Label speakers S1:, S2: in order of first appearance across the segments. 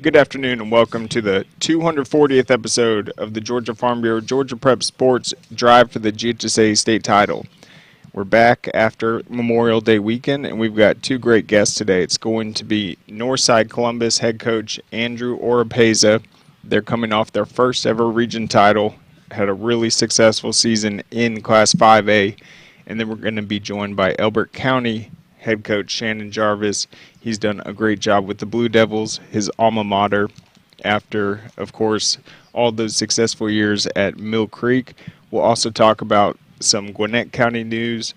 S1: Good afternoon and welcome to the 240th episode of the Georgia Farm Bureau Georgia Prep Sports Drive for the GHSA State Title. We're back after Memorial Day weekend and we've got two great guests today. It's going to be Northside-Columbus head coach Andrew Oropeza. They're coming off their first ever region title, had a really successful season in Class 5A, and then we're going to be joined by Elbert County head coach Shannon Jarvis. He's done a great job with the Blue Devils, his alma mater, after, of course, all those successful years at Mill Creek. We'll also talk about some Gwinnett County news,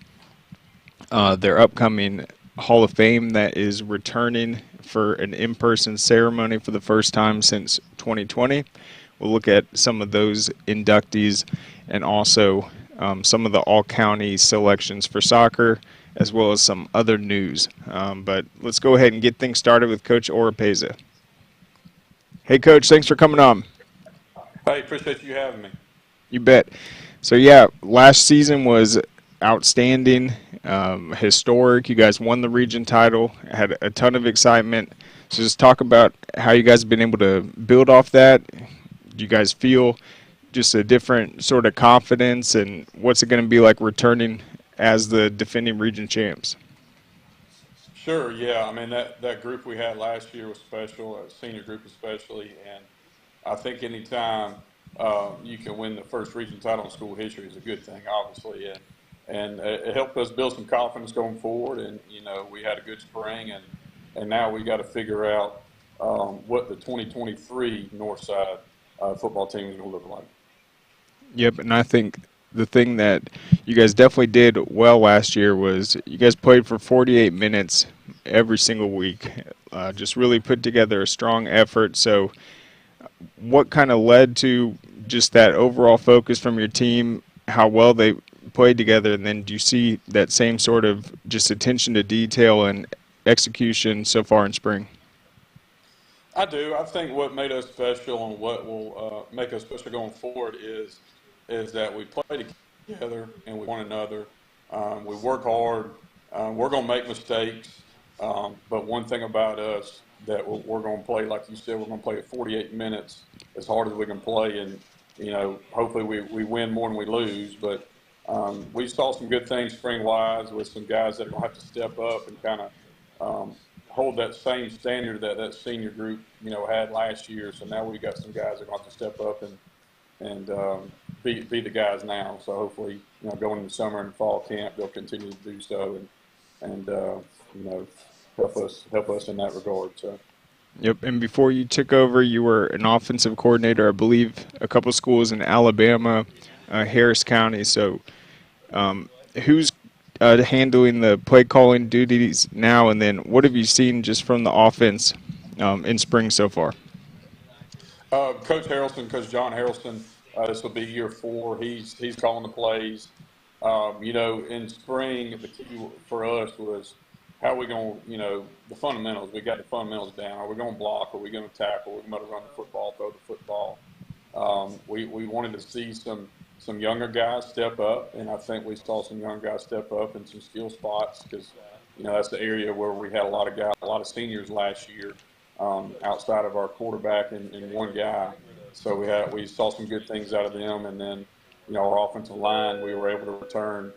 S1: their upcoming Hall of Fame that is returning for an in-person ceremony for the first time since 2020. We'll look at some of those inductees and also some of the all-county selections for soccer, as well as some other news. But let's go ahead and get things started with Coach Oropeza. Hey, Coach, thanks for coming on.
S2: Hey, appreciate you having me.
S1: You bet. So, yeah, last season was outstanding, historic. You guys won the region title, had a ton of excitement. So just talk about how you guys have been able to build off that. Do you guys feel just a different sort of confidence, and what's it going to be like returning as the defending region champs?
S2: Sure, yeah. I mean, that group we had last year was special, a senior group especially, and I think anytime you can win the first region title in school history is a good thing, obviously, and it helped us build some confidence going forward, and, you know, we had a good spring, and now we got to figure out what the 2023 Northside football team is going to look like.
S1: Yep, and I think the thing that you guys definitely did well last year was you guys played for 48 minutes every single week. Just really put together a strong effort. So what kind of led to just that overall focus from your team, how well they played together, and then do you see that same sort of just attention to detail and execution so far in spring?
S2: I do. I think what made us special and what will make us special going forward is that we play together and with one another. We work hard. We're going to make mistakes, but one thing about us that we're going to play, like you said, we're going to play at 48 minutes as hard as we can play, and you know, hopefully we win more than we lose. But we saw some good things spring-wise with some guys that are going to have to step up and kind of hold that same standard that senior group, you know, had last year. So now we've got some guys that are going to have to step up and be the guys now. So hopefully, you know, going into summer and fall camp, they'll continue to do so and you know, help us in that regard. So.
S1: Yep, and before you took over, you were an offensive coordinator, I believe, a couple schools in Alabama, Harris County. So who's handling the play calling duties now, and then what have you seen just from the offense in spring so far?
S2: Coach Harrelson, Coach John Harrelson, this will be year 4. He's calling the plays. You know, in spring, the key for us was how are we going to, you know, the fundamentals. We got the fundamentals down. Are we going to block? Are we going to tackle? Are we going to run the football, throw the football? We wanted to see some younger guys step up, and I think we saw some young guys step up in some skill spots because, you know, that's the area where we had a lot of guys, a lot of seniors last year outside of our quarterback and one guy. So we saw some good things out of them, and then, you know, our offensive line, we were able to return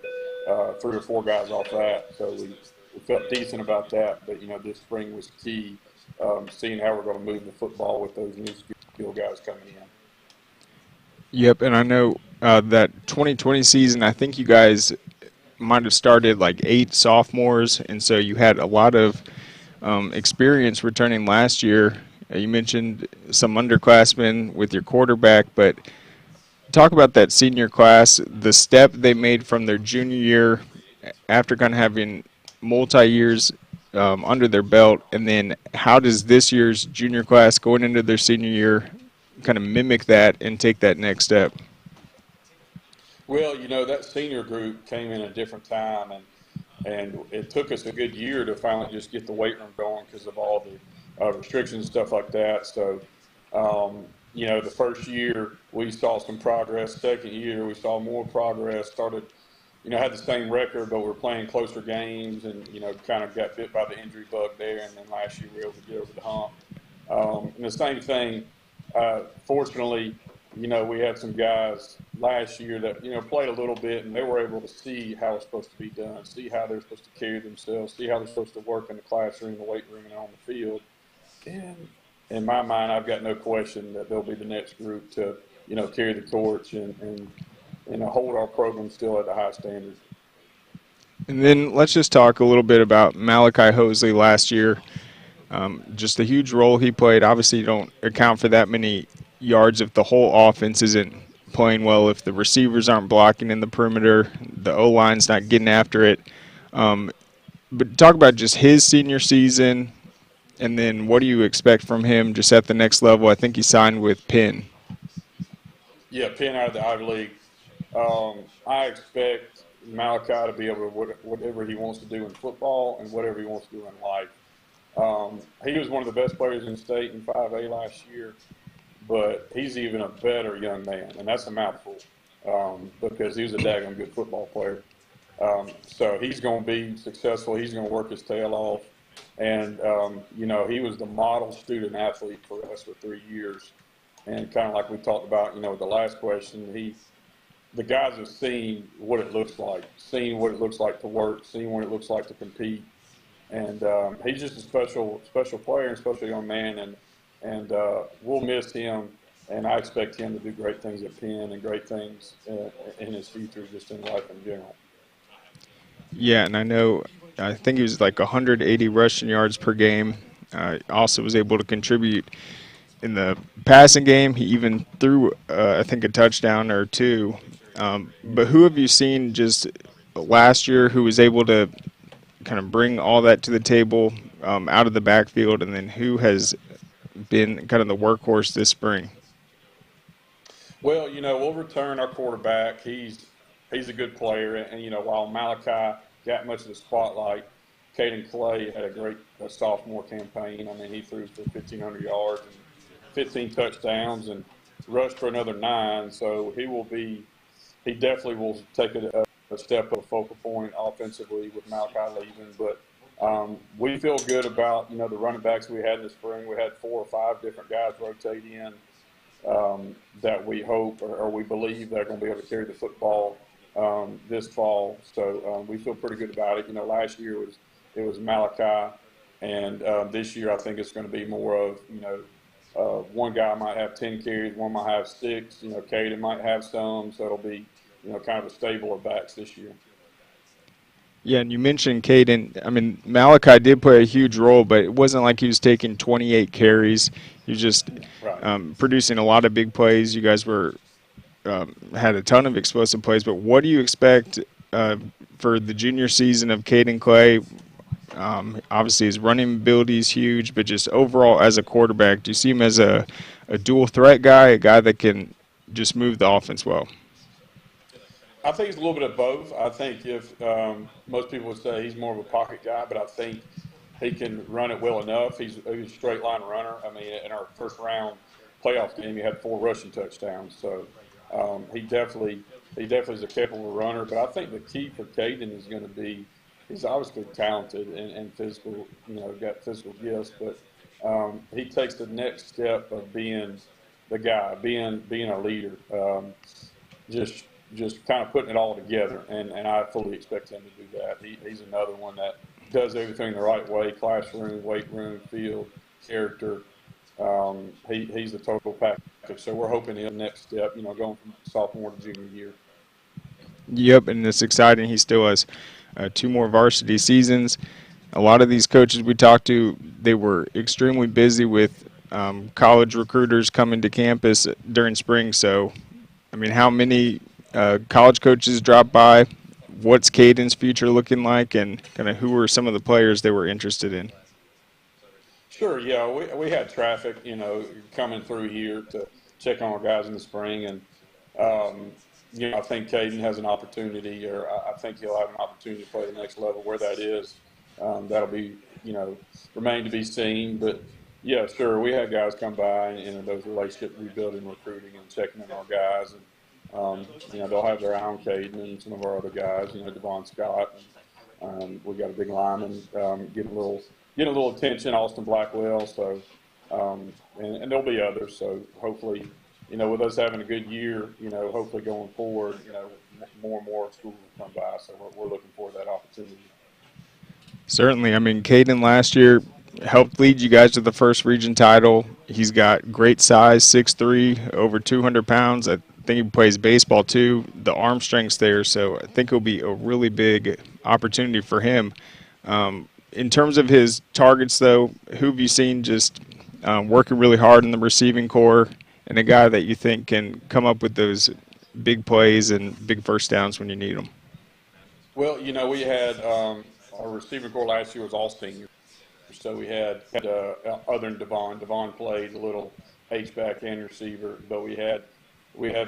S2: 3 or 4 guys off that. So we felt decent about that. But, you know, this spring was key, seeing how we're going to move the football with those new skill guys coming in.
S1: Yep, and I know that 2020 season, I think you guys might have started like 8 sophomores, and so you had a lot of experience returning last year. You mentioned some underclassmen with your quarterback, but talk about that senior class, the step they made from their junior year after kind of having multi-years under their belt, and then how does this year's junior class going into their senior year kind of mimic that and take that next step?
S2: Well, you know, that senior group came in a different time, and it took us a good year to finally just get the weight room going because of all the restrictions and stuff like that. So, you know, the first year we saw some progress. Second year we saw more progress. Started, you know, had the same record, but we're playing closer games, and you know, kind of got bit by the injury bug there. And then last year we were able to get over the hump. And the same thing, fortunately, we had some guys last year that, played a little bit and they were able to see how it's supposed to be done, see how they're supposed to carry themselves, see how they're supposed to work in the classroom, the weight room, and on the field. And in my mind, I've got no question that they'll be the next group to, carry the torch and hold our program still at the high standard.
S1: And then let's just talk a little bit about Malachi Hosley last year. Just the huge role he played. Obviously, you don't account for that many yards if the whole offense isn't playing well, if the receivers aren't blocking in the perimeter, the O-line's not getting after it. But talk about just his senior season, and then what do you expect from him just at the next level? I think he signed with Penn.
S2: Yeah, Penn out of the Ivy League. I expect Malachi to be able to whatever he wants to do in football and whatever he wants to do in life. He was one of the best players in the state in 5A last year, but he's even a better young man, and that's a mouthful because he was a daggone good football player. So he's going to be successful. He's going to work his tail off. And, he was the model student athlete for us for 3 years. And kind of like we talked about, with the last question, the guys have seen what it looks like, seen what it looks like to work, seen what it looks like to compete. And he's just a special player and special young man. And we'll miss him. And I expect him to do great things at Penn and great things in his future, just in life in general.
S1: Yeah, and I think he was like 180 rushing yards per game. Also was able to contribute in the passing game. He even threw, I think, a touchdown or two. But who have you seen just last year who was able to kind of bring all that to the table out of the backfield, and then who has been kind of the workhorse this spring?
S2: Well, we'll return our quarterback. He's a good player, and while Malachi got much of the spotlight, Caden Clay had a great sophomore campaign. I mean, he threw for 1,500 yards and 15 touchdowns and rushed for another 9. So he definitely will take a step of focal point offensively with Malachi leaving. But we feel good about the running backs we had in the spring. We had 4 or 5 different guys rotate in. That we hope or we believe they're going to be able to carry the football this fall. So we feel pretty good about it. Last year it was Malachi, and this year I think it's going to be more of one guy might have 10 carries, one might have 6. Caden might have some, so it'll be kind of a stable of backs this year.
S1: Yeah, and you mentioned Caden. I mean, Malachi did play a huge role, but it wasn't like he was taking 28 carries. He was just producing a lot of big plays. You guys had a ton of explosive plays. But what do you expect for the junior season of Caden Clay? Obviously, his running ability is huge, but just overall as a quarterback, do you see him as a dual threat guy, a guy that can just move the offense well?
S2: I think it's a little bit of both. I think if most people would say he's more of a pocket guy, but I think he can run it well enough. He's a straight line runner. I mean, in our first round playoff game, he had 4 rushing touchdowns. So he definitely is a capable runner. But I think the key for Caden is going to be he's obviously talented and physical. Got physical gifts, but he takes the next step of being the guy, being a leader. Just kind of putting it all together, and I fully expect him to do that. He's another one that does everything the right way: classroom, weight room, field, character. He's the total package. So we're hoping he'll next step, going from sophomore to junior year.
S1: Yep, and it's exciting. He still has 2 more varsity seasons. A lot of these coaches we talked to, they were extremely busy with college recruiters coming to campus during spring. So, I mean, how many college coaches dropped by? What's Caden's future looking like, and kind of who were some of the players they were interested in?
S2: Sure, yeah, we had traffic, coming through here to check on our guys in the spring, and I think Caden has an opportunity, or I think he'll have an opportunity to play the next level. Where that is, that'll be, remain to be seen. But yeah, sure, we had guys come by and those relationships we build in recruiting and checking in our guys, and they'll have their eye on Caden and some of our other guys, Devon Scott. And we got a big lineman getting a little attention, Austin Blackwell. So And there'll be others. So hopefully, with us having a good year, hopefully going forward, more and more schools will come by. So we're looking forward to that opportunity.
S1: Certainly. I mean, Caden last year helped lead you guys to the first region title. He's got great size, 6'3", over 200 pounds. I think he plays baseball too. The arm strength's there, so I think it'll be a really big opportunity for him. In terms of his targets, though, who have you seen just working really hard in the receiving core and a guy that you think can come up with those big plays and big first downs when you need them?
S2: Well, we had our receiving core last year was all seniors. So we had other than Devon. Devon played a little H-back and receiver, but we had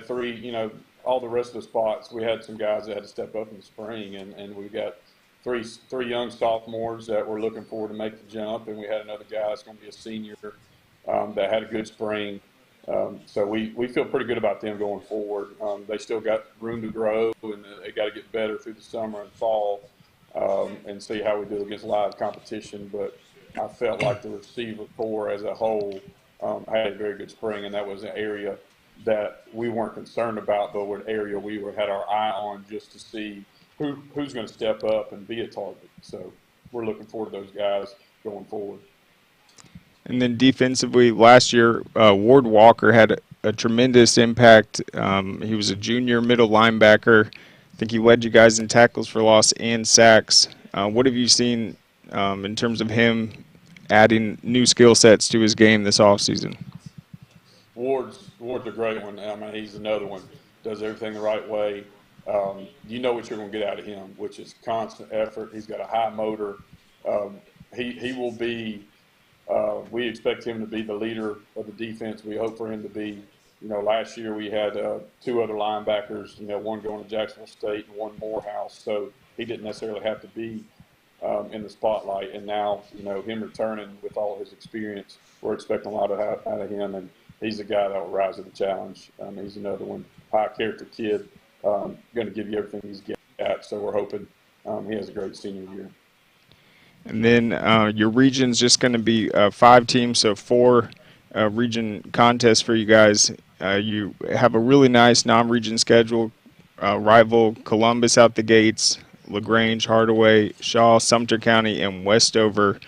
S2: three, all the rest of the spots, we had some guys that had to step up in the spring, and we got three young sophomores that were looking forward to make the jump, and we had another guy that's going to be a senior that had a good spring. So we feel pretty good about them going forward. They still got room to grow, and they got to get better through the summer and fall and see how we do against live competition. But I felt like the receiver core as a whole had a very good spring, and that was an area that we weren't concerned about, but an area we had our eye on just to see who's going to step up and be a target. So we're looking forward to those guys going forward.
S1: And then defensively, last year, Ward Walker had a tremendous impact. He was a junior middle linebacker. I think he led you guys in tackles for loss and sacks. What have you seen in terms of him adding new skill sets to his game this offseason?
S2: Ward's a great one. I mean, he's another one. Does everything the right way. You know what you're going to get out of him, which is constant effort. He's got a high motor. He will be. We expect him to be the leader of the defense. We hope for him to be. Last year we had two other linebackers. One going to Jacksonville State and one Morehouse. So he didn't necessarily have to be in the spotlight. And now, him returning with all his experience, we're expecting a lot out of him. And he's a guy that will rise to the challenge. He's another one, high character kid, going to give you everything he's got. So we're hoping he has a great senior year.
S1: And then your region's just going to be 5 teams, so 4 region contests for you guys. You have a really nice non-region schedule. Rival Columbus out the gates, LaGrange, Hardaway, Shaw, Sumter County, and Westover.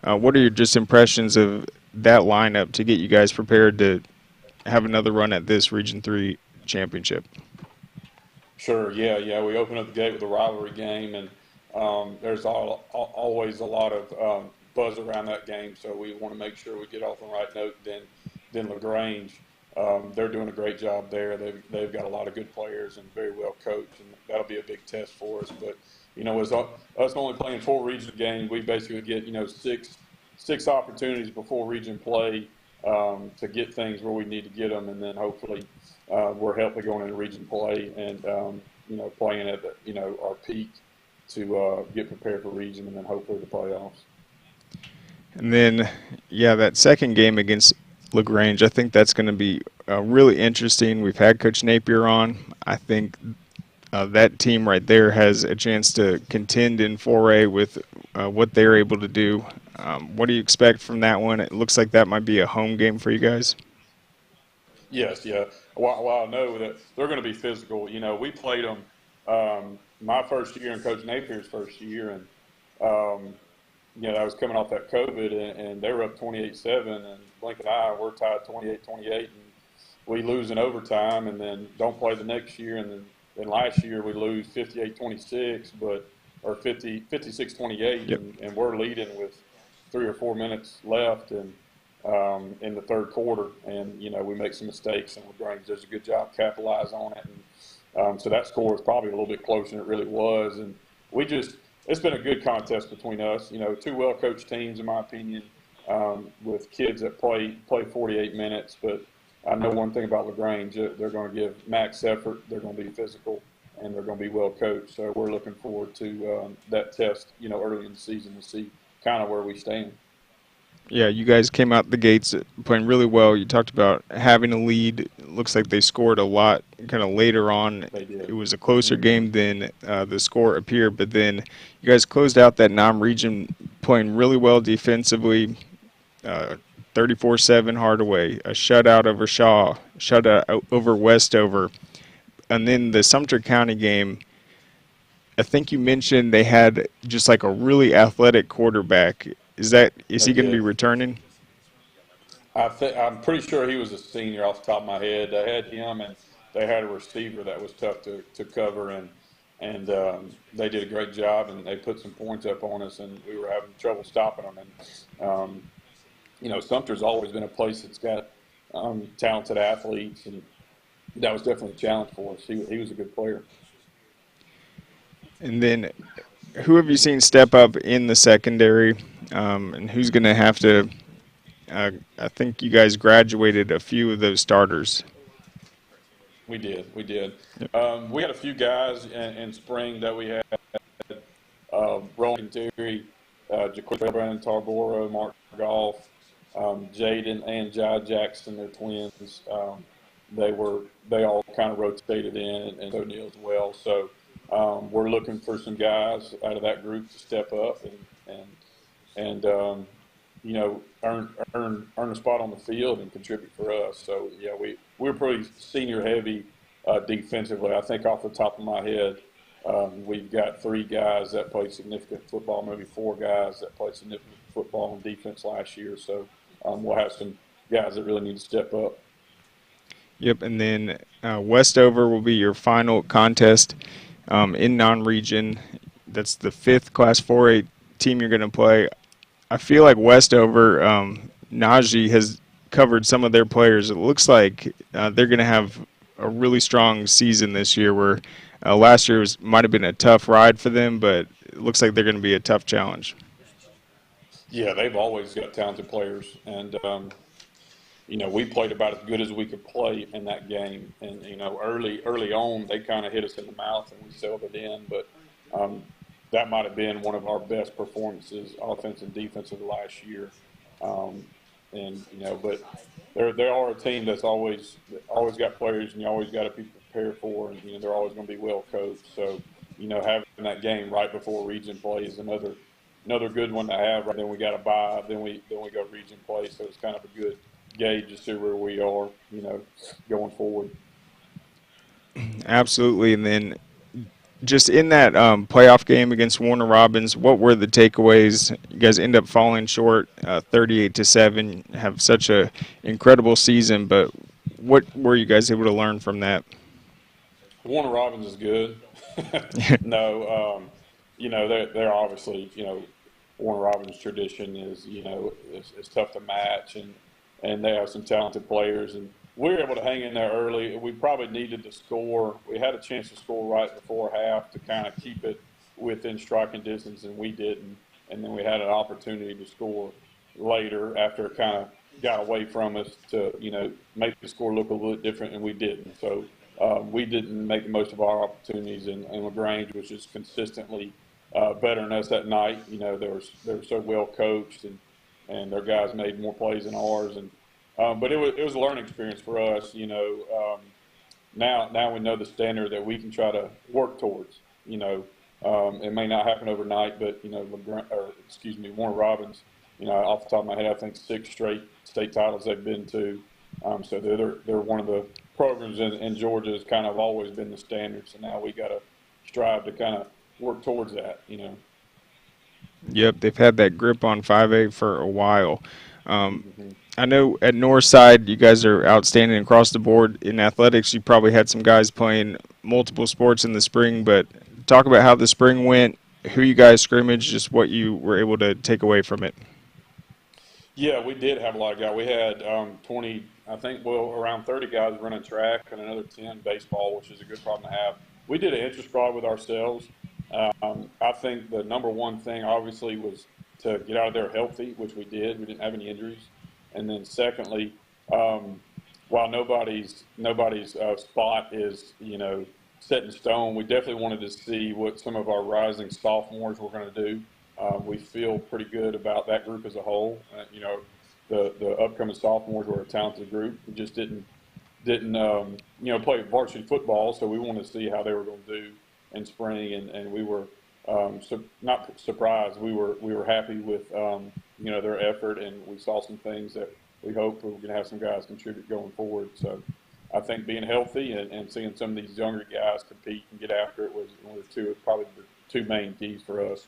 S1: What are your just impressions of that lineup to get you guys prepared to have another run at this Region 3 championship?
S2: Sure, yeah. We open up the gate with a rivalry game, and there's always a lot of buzz around that game, so we want to make sure we get off on the right note. Then LaGrange, they're doing a great job there. They've got a lot of good players and very well coached, and that'll be a big test for us. But as us only playing 4 region games, we basically get six opportunities before region play to get things where we need to get them, and then hopefully we're healthy going into region play and playing at our peak to get prepared for region and then hopefully the playoffs.
S1: And then, that second game against LaGrange, I think that's going to be really interesting. We've had Coach Napier on. I think that team right there has a chance to contend in 4A with what they're able to do. What do you expect from that one? It looks like that might be a home game for you guys.
S2: Yes, yeah. Well, I know that they're going to be physical. We played them my first year and Coach Napier's first year, and I was coming off that COVID, and they were up 28-7, and Blink and I were tied 28-28, and we lose in overtime, and then don't play the next year, and then last year we lose 58-26, or 56-28,
S1: yep.
S2: and we're leading with 3 or 4 minutes left, and in the third quarter, and we make some mistakes, and LaGrange does a good job capitalize on it, and so that score is probably a little bit closer than it really was, and it's been a good contest between us. 2 well-coached teams, in my opinion, with kids that play 48 minutes. But I know one thing about LaGrange: they're going to give max effort, they're going to be physical, and they're going to be well-coached. So we're looking forward to that test, early in the season to see kind of where we stand.
S1: Yeah, you guys came out the gates playing really well. You talked about having a lead. It looks like they scored a lot kind of later on.
S2: They did.
S1: It was a closer game than the score appeared, but then you guys closed out that non-region playing really well defensively. 30 34-7 Hardaway, a shutout over Shaw, shutout over Westover, and then the Sumter County game. I think you mentioned they had just like a really athletic quarterback. Is
S2: They
S1: he going to be
S2: did.
S1: returning?
S2: I'm pretty sure he was a senior off the top of my head. They had him, and they had a receiver that was tough to cover, and they did a great job, and they put some points up on us, and we were having trouble stopping them. And Sumter's always been a place that's got talented athletes, and that was definitely a challenge for us. He was a good player.
S1: And then who have you seen step up in the secondary, and who's going to have to? I think you guys graduated a few of those starters.
S2: We did. We did.
S1: Yep.
S2: We had a few guys in spring that we had. Rowan Terry, Jaquil Brandon Tarboro, Mark Goff, Jaden and Jai Jackson, they're twins. They all kind of rotated in, and O'Neal as well. So we're looking for some guys out of that group to step up and earn a spot on the field and contribute for us. So yeah, we're pretty senior heavy defensively. I think off the top of my head, we've got 3 guys that played significant football, maybe 4 guys that played significant football on defense last year. So we'll have some guys that really need to step up.
S1: Yep, and then Westover will be your final contest in non-region. That's the 5th Class 4A team you're going to play. I feel like Westover, Najee has covered some of their players. It looks like they're going to have a really strong season this year, where last year might have been a tough ride for them, but it looks like they're going to be a tough challenge.
S2: Yeah, they've always got talented players, and we played about as good as we could play in that game. And early on, they kind of hit us in the mouth, and we sailed it in. But that might have been one of our best performances, offense and defensive, last year. But they are a team that's always got players, and you always got to be prepared for, and they're always going to be well coached. So having that game right before region play is another good one to have. Right, then we got to bye, then we go region play. So it's kind of a good gauge to see where we are, going forward.
S1: Absolutely, and then just in that playoff game against Warner Robins, what were the takeaways? You guys end up falling short, 38-7. Have such a incredible season, but what were you guys able to learn from that?
S2: Warner Robins is good. No, they're obviously, Warner Robins' tradition is, it's tough to match, and they have some talented players, and we were able to hang in there early. We probably needed to score. We had a chance to score right before half to kind of keep it within striking distance, and we didn't. And then we had an opportunity to score later after it kind of got away from us to, make the score look a little bit different, and we didn't. So we didn't make the most of our opportunities, and LaGrange was just consistently better than us that night. They were so well coached, and their guys made more plays than ours, but it was a learning experience for us. Now we know the standard that we can try to work towards. It may not happen overnight, but Warner Robins. Off the top of my head, I think 6 straight state titles they've been to. So they're one of the programs in Georgia has kind of always been the standard. So now we got to strive to kind of work towards that.
S1: Yep, they've had that grip on 5A for a while. I know at Northside, you guys are outstanding across the board in athletics. You probably had some guys playing multiple sports in the spring, but talk about how the spring went, who you guys scrimmaged, just what you were able to take away from it.
S2: Yeah, we did have a lot of guys. We had 20, I think, around 30 guys running track and another 10 baseball, which is a good problem to have. We did an intra-squad with ourselves. I think the number one thing, obviously, was to get out of there healthy, which we did. We didn't have any injuries. And then secondly, while nobody's spot is, set in stone, we definitely wanted to see what some of our rising sophomores were going to do. We feel pretty good about that group as a whole. The upcoming sophomores were a talented group. We just didn't play varsity football, so we wanted to see how they were going to do in spring, and we were not surprised. We were happy with their effort, and we saw some things that we hope we're going to have some guys contribute going forward. So I think being healthy and seeing some of these younger guys compete and get after it was probably the two main keys for us.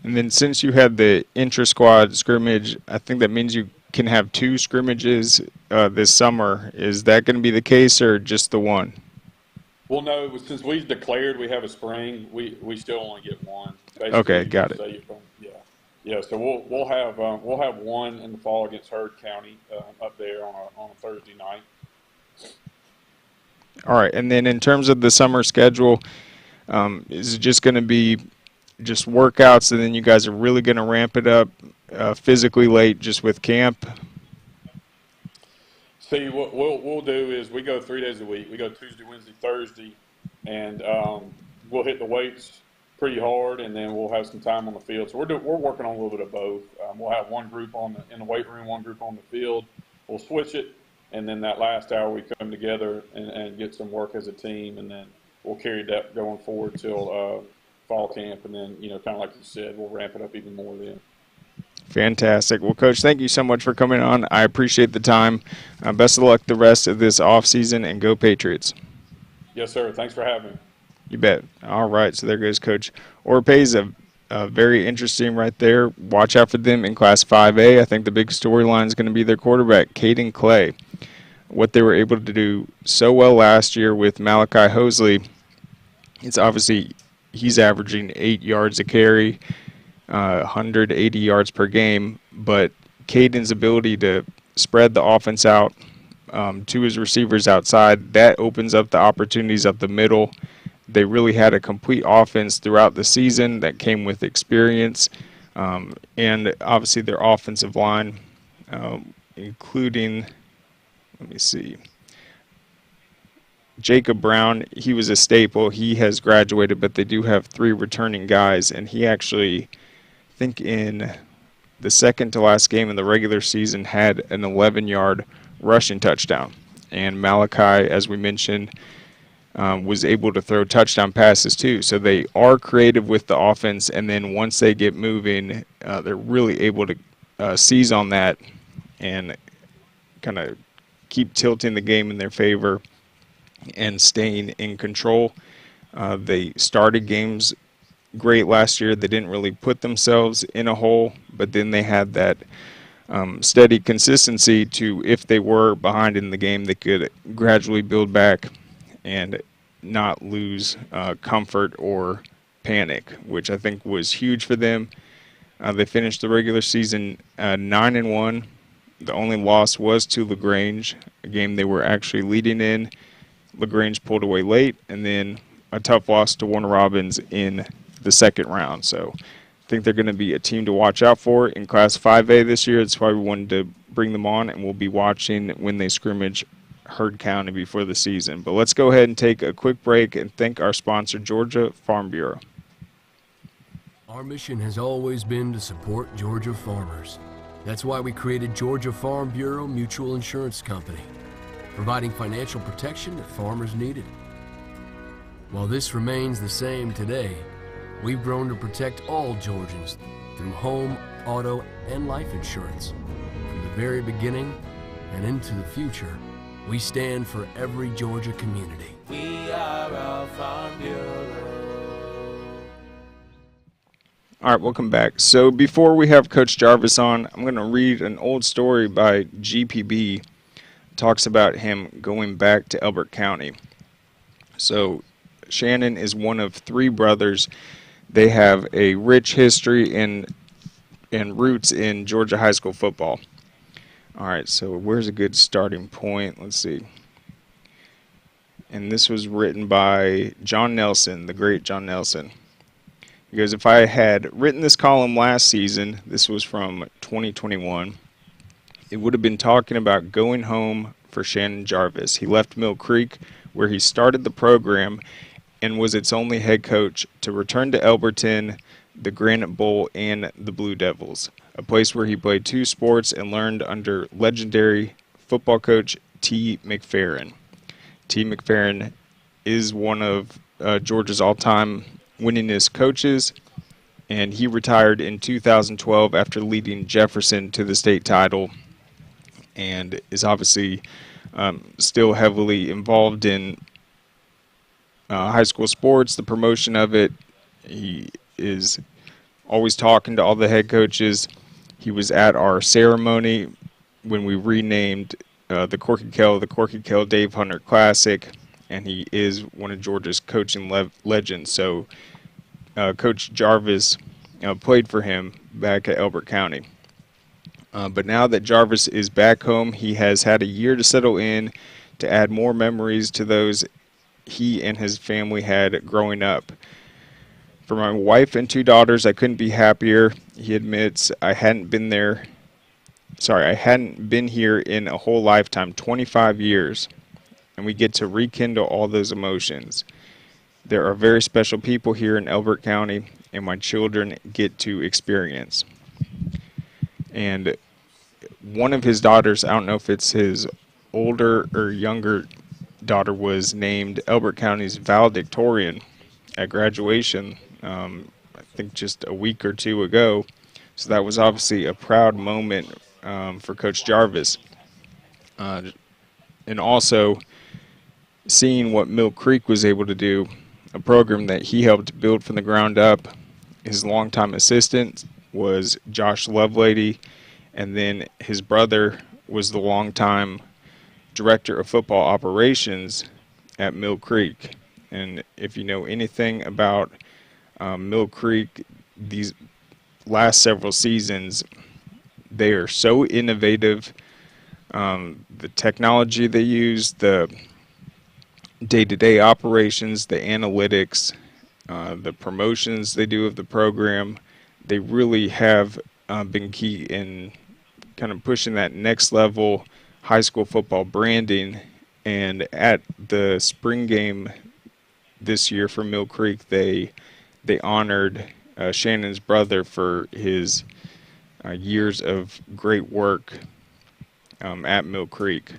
S1: And then since you had the intra-squad scrimmage, I think that means you can have 2 scrimmages this summer. Is that going to be the case or just the one?
S2: Well, no, since we've declared we have a spring, we still only get one. Basically,
S1: Okay, got it.
S2: Yeah. So we'll have one in the fall against Heard County up there on a Thursday night.
S1: All right, and then in terms of the summer schedule, is it just going to be just workouts, and then you guys are really going to ramp it up physically late just with camp?
S2: See, what we'll do is we go 3 days a week. We go Tuesday, Wednesday, Thursday, and we'll hit the weights pretty hard, and then we'll have some time on the field. So we're working on a little bit of both. We'll have one group in the weight room, one group on the field. We'll switch it, and then that last hour we come together and get some work as a team, and then we'll carry that going forward till fall camp, and then kind of like you said, we'll ramp it up even more then.
S1: Fantastic. Well, Coach, thank you so much for coming on. I appreciate the time. Best of luck the rest of this offseason, and go Patriots.
S2: Yes, sir. Thanks for having me.
S1: You bet. All right, so there goes Coach Oropeza. Very interesting right there. Watch out for them in Class 5A. I think the big storyline is going to be their quarterback, Caden Clay. What they were able to do so well last year with Malachi Hosley, it's obviously he's averaging 8 yards a carry, 180 yards per game, but Caden's ability to spread the offense out to his receivers outside, that opens up the opportunities up the middle. They really had a complete offense throughout the season that came with experience, and obviously their offensive line, including, let me see, Jacob Brown. He was a staple. He has graduated, but they do have 3 returning guys, and he actually, I think in the second to last game in the regular season, had an 11-yard rushing touchdown. And Malachi, as we mentioned, was able to throw touchdown passes too. So they are creative with the offense, and then once they get moving, they're really able to seize on that and kind of keep tilting the game in their favor and staying in control. They started games great last year. They didn't really put themselves in a hole, but then they had that steady consistency to, if they were behind in the game, they could gradually build back and not lose comfort or panic, which I think was huge for them. They finished the regular season 9-1. The only loss was to LaGrange, a game they were actually leading in. LaGrange pulled away late, and then a tough loss to Warner Robins in the second round. So I think they're going to be a team to watch out for in Class 5A this year. That's why we wanted to bring them on, and we'll be watching when they scrimmage Heard County before the season. But let's go ahead and take a quick break and thank our sponsor, Georgia Farm Bureau.
S3: Our mission has always been to support Georgia farmers. That's why we created Georgia Farm Bureau Mutual Insurance Company, providing financial protection that farmers needed. While this remains the same today, we've grown to protect all Georgians through home, auto, and life insurance. From the very beginning and into the future, we stand for every Georgia community.
S4: We are our Farm Bureau.
S1: All right, welcome back. So before we have Coach Jarvis on, I'm going to read an old story by GPB. It talks about him going back to Elbert County. So Shannon is one of 3 brothers. They have a rich history and roots in Georgia high school football. All right, so where's a good starting point? Let's see. And this was written by John Nelson, the great John Nelson. He goes, if I had written this column last season, this was from 2021, it would have been talking about going home for Shannon Jarvis. He left Mill Creek, where he started the program and was its only head coach, to return to Elberton, the Granite Bowl, and the Blue Devils, a place where he played 2 sports and learned under legendary football coach T. McFerrin. T. McFerrin is one of Georgia's all-time winningest coaches, and he retired in 2012 after leading Jefferson to the state title and is obviously still heavily involved in high school sports, the promotion of it. He is always talking to all the head coaches. He was at our ceremony when we renamed the Corky Kell Dave Hunter Classic, and he is one of Georgia's coaching legends. So Coach Jarvis played for him back at Elbert County. But now that Jarvis is back home, he has had a year to settle in, to add more memories to those he and his family had growing up. For my wife and 2 daughters, I couldn't be happier. He admits, I hadn't been here in a whole lifetime, 25 years, and we get to rekindle all those emotions. There are very special people here in Elbert County, and my children get to experience. And one of his daughters, I don't know if it's his older or younger daughter, was named Elbert County's valedictorian at graduation, I think just a week or 2 ago. So that was obviously a proud moment for Coach Jarvis. And also seeing what Mill Creek was able to do, a program that he helped build from the ground up. His longtime assistant was Josh Lovelady, and then his brother was the longtime director of football operations at Mill Creek. And if you know anything about Mill Creek, these last several seasons, they are so innovative. The technology they use, the day-to-day operations, the analytics, the promotions they do of the program, they really have been key in kind of pushing that next level high school football branding. And at the spring game this year for Mill Creek, they honored Shannon's brother for his years of great work at Mill Creek.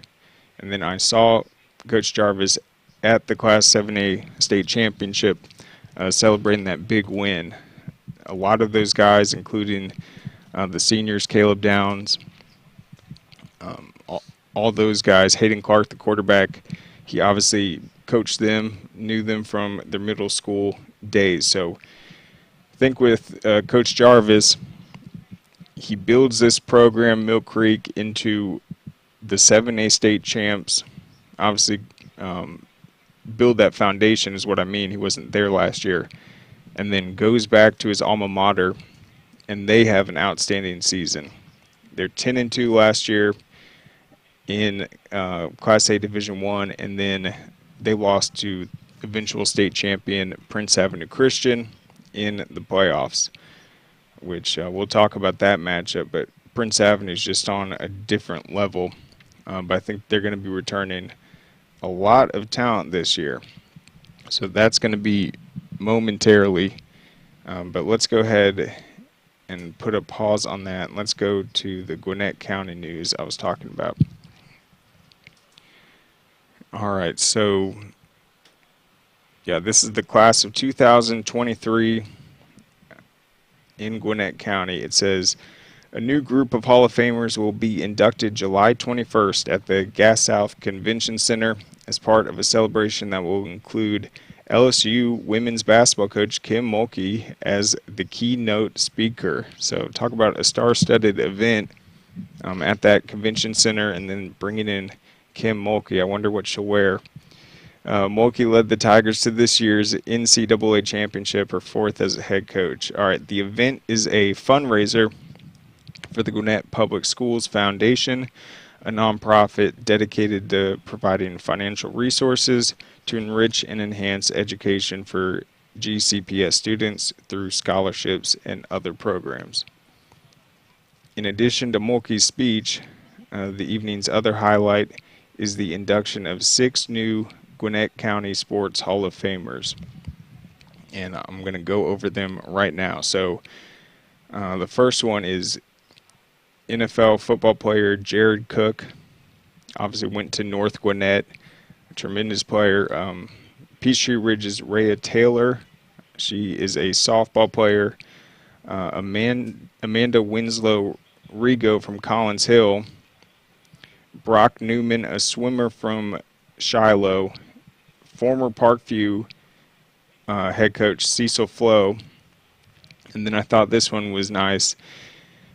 S1: And then I saw Coach Jarvis at the Class 7A state championship celebrating that big win. A lot of those guys, including the seniors, Caleb Downs, all those guys, Hayden Clark, the quarterback, he obviously coached them, knew them from their middle school days. So I think with Coach Jarvis, he builds this program, Mill Creek, into the 7A state champs. Obviously, build that foundation is what I mean. He wasn't there last year. And then goes back to his alma mater, and they have an outstanding season. They're 10-2 last year in Class A Division I, and then they lost to eventual state champion Prince Avenue Christian in the playoffs, which we'll talk about that matchup. But Prince Avenue is just on a different level. But I think they're going to be returning a lot of talent this year. So that's going to be momentarily. But let's go ahead and put a pause on that. Let's go to the Gwinnett County news I was talking about. All right, so yeah, this is the class of 2023 in Gwinnett County. It says a new group of Hall of Famers will be inducted July 21st at the Gas South Convention Center as part of a celebration that will include LSU women's basketball coach Kim Mulkey as the keynote speaker. So talk about a star-studded event at that convention center, and then bringing in Kim Mulkey. I wonder what she'll wear. Mulkey led the Tigers to this year's NCAA championship, her 4th as a head coach. All right, the event is a fundraiser for the Gwinnett Public Schools Foundation, a nonprofit dedicated to providing financial resources to enrich and enhance education for GCPS students through scholarships and other programs. In addition to Mulkey's speech, the evening's other highlight is the induction of 6 new Gwinnett County Sports Hall of Famers. And I'm going to go over them right now. So the first one is NFL football player Jared Cook. Obviously went to North Gwinnett, a tremendous player. Peachtree Ridge's Rhea Taylor. She is a softball player. Amanda Winslow Rigo from Collins Hill. Brock Newman, a swimmer from Shiloh, former Parkview head coach Cecil Flo, and then I thought this one was nice.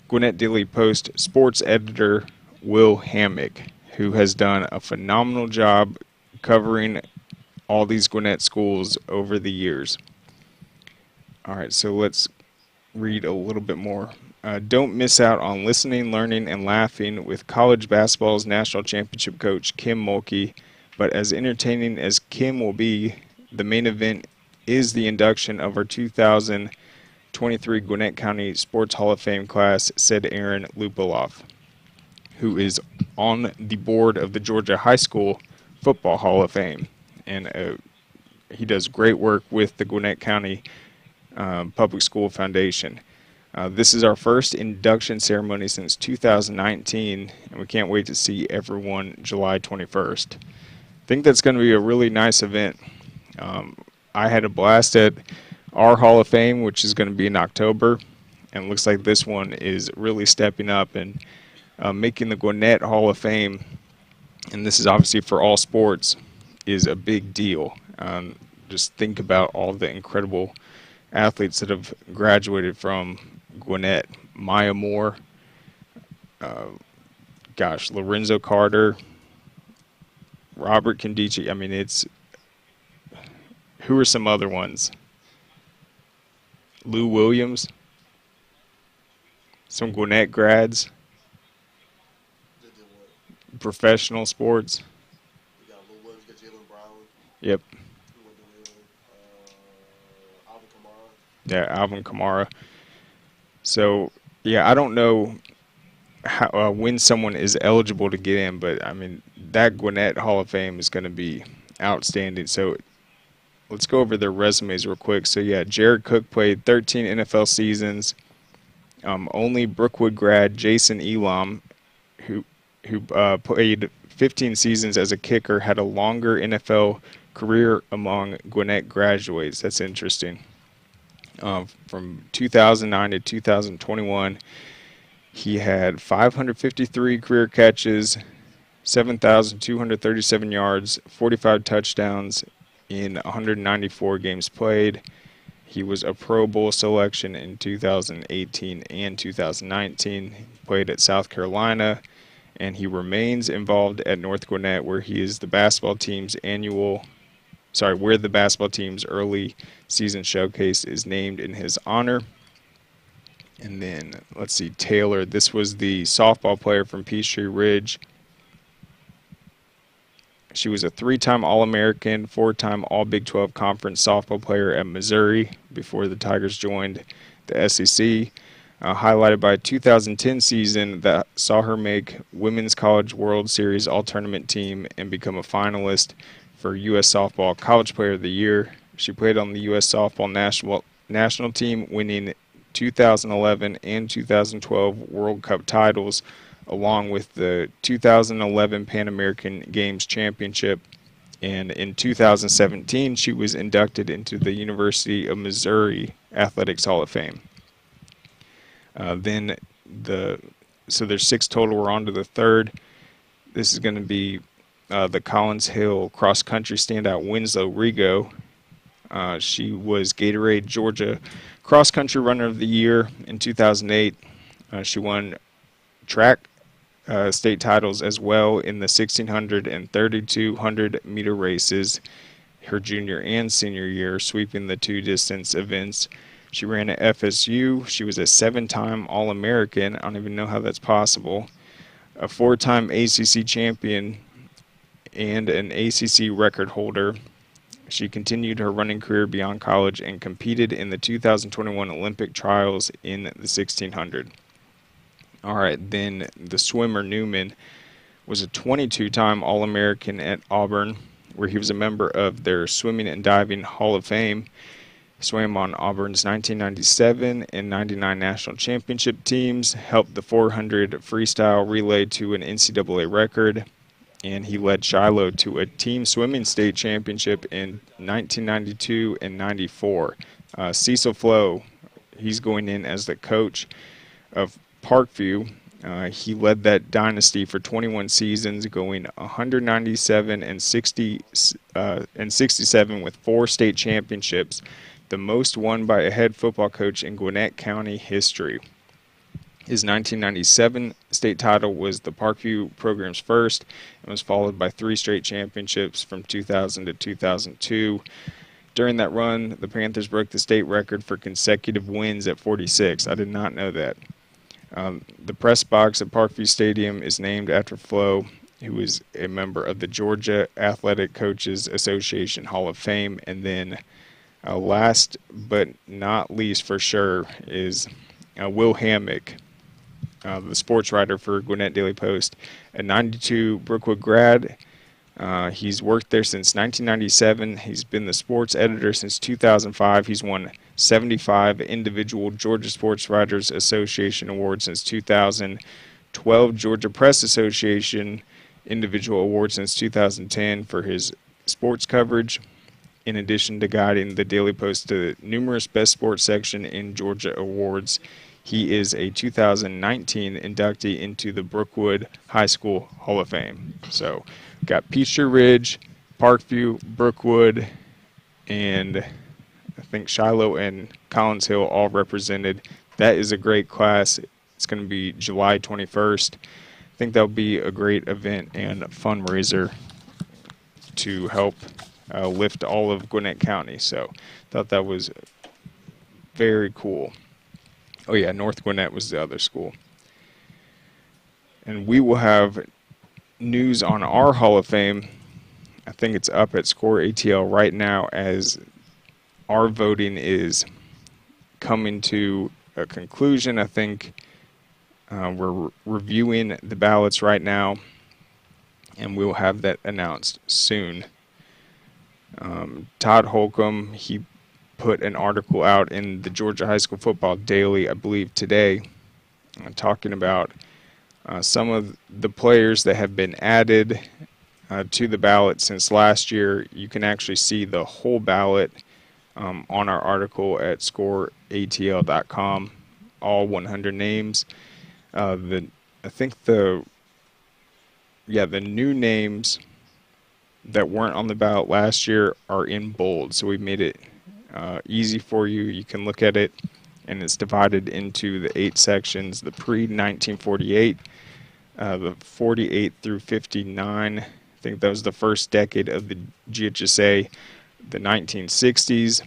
S1: Gwinnett Daily Post sports editor Will Hammock, who has done a phenomenal job covering all these Gwinnett schools over the years. All right, so let's read a little bit more. Don't miss out on listening, learning, and laughing with college basketball's national championship coach Kim Mulkey. But as entertaining as Kim will be, the main event is the induction of our 2023 Gwinnett County Sports Hall of Fame class, said Aaron Lupoloff, who is on the board of the Georgia High School Football Hall of Fame. And he does great work with the Gwinnett County Public School Foundation. This is our first induction ceremony since 2019, and we can't wait to see everyone July 21st. I think that's going to be a really nice event. I had a blast at our Hall of Fame, which is going to be in October, and it looks like this one is really stepping up and making the Gwinnett Hall of Fame, and this is obviously for all sports, is a big deal. Just think about all the incredible athletes that have graduated from Gwinnett. Maya Moore, Lorenzo Carter, Robert Condici. I mean, who are some other ones? Lou Williams, some Gwinnett grads, professional sports.
S5: We got Lou Williams, got Jalen Brown.
S1: Yep.
S5: We went to Alvin Kamara.
S1: Yeah, Alvin Kamara. So, yeah, I don't know how, when someone is eligible to get in, but, I mean, that Gwinnett Hall of Fame is going to be outstanding. So, let's go over their resumes real quick. So, yeah, Jared Cook played 13 NFL seasons. Only Brookwood grad Jason Elam, who played 15 seasons as a kicker, had a longer NFL career among Gwinnett graduates. That's interesting. From 2009 to 2021, he had 553 career catches, 7,237 yards, 45 touchdowns in 194 games played. He was a Pro Bowl selection in 2018 and 2019. He played at South Carolina, and he remains involved at North Gwinnett, where he is the basketball team's where the basketball team's early season showcase is named in his honor. And then, let's see, Taylor. This was the softball player from Peachtree Ridge. She was a 3-time All-American, 4-time All-Big 12 Conference softball player at Missouri before the Tigers joined the SEC. Highlighted by a 2010 season that saw her make Women's College World Series All-Tournament team and become a finalist for U.S. Softball College Player of the Year. She played on the U.S. Softball national team, winning 2011 and 2012 World Cup titles, along with the 2011 Pan American Games Championship. And in 2017, she was inducted into the University of Missouri Athletics Hall of Fame. So there's 6 total. We're on to the third. This is going to be the Collins Hill cross country standout Winslow Rigo. She was Gatorade Georgia cross country runner of the year in 2008. She won track state titles as well in the 1600 and 3200 meter races her junior and senior year, sweeping the 2 distance events. She ran at FSU. She was a 7-time All-American. I don't even know how that's possible. A 4-time ACC champion and an ACC record holder. She continued her running career beyond college and competed in the 2021 Olympic trials in the 1600. All right, then the swimmer Newman was a 22-time All-American at Auburn, where he was a member of their Swimming and Diving Hall of Fame. Swam on Auburn's 1997 and 99 national championship teams, helped the 400 freestyle relay to an NCAA record, and he led Shiloh to a team swimming state championship in 1992 and 94. Cecil Flo, he's going in as the coach of Parkview. He led that dynasty for 21 seasons, going 197 and 67 with 4 state championships, the most won by a head football coach in Gwinnett County history. His 1997 state title was the Parkview program's first and was followed by 3 straight championships from 2000 to 2002. During that run, the Panthers broke the state record for consecutive wins at 46. I did not know that. The press box at Parkview Stadium is named after Flo, who is a member of the Georgia Athletic Coaches Association Hall of Fame. And then last but not least for sure is Will Hammock, the sports writer for Gwinnett Daily Post, a 92 Brookwood grad. He's worked there since 1997. He's been the sports editor since 2005. He's won 75 individual Georgia Sports Writers Association awards since 2000, 12 Georgia Press Association individual awards since 2010 for his sports coverage, in addition to guiding the Daily Post to numerous Best Sports section in Georgia awards. He is a 2019 inductee into the Brookwood High School Hall of Fame. So, got Peachtree Ridge, Parkview, Brookwood, and I think Shiloh and Collins Hill all represented. That is a great class. It's going to be July 21st. I think that'll be a great event and fundraiser to help lift all of Gwinnett County. So, thought that was very cool. Oh yeah, North Gwinnett was the other school. And we will have news on our Hall of Fame. I think it's up at Score ATL right now as our voting is coming to a conclusion. I think we're reviewing the ballots right now, and we'll have that announced soon. Todd Holcomb, he put an article out in the Georgia High School Football Daily, I believe today, talking about some of the players that have been added to the ballot since last year. You can actually see the whole ballot on our article at scoreatl.com, all 100 names. I think the new names that weren't on the ballot last year are in bold, so we made it easy for you. You can look at it, and it's divided into the 8 sections: the pre-1948, the 48 through 59. I think that was the first decade of the GHSA. The 1960s,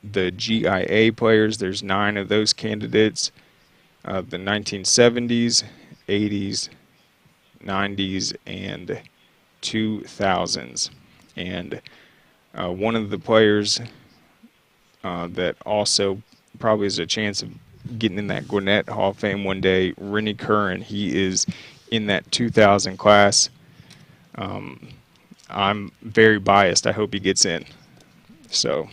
S1: the GIA players. There's 9 of those candidates. The 1970s, 80s, 90s, and 2000s. And one of the players that also probably has a chance of getting in that Gwinnett Hall of Fame one day, Rennie Curran, he is in that 2000 class. I'm very biased. I hope he gets in. So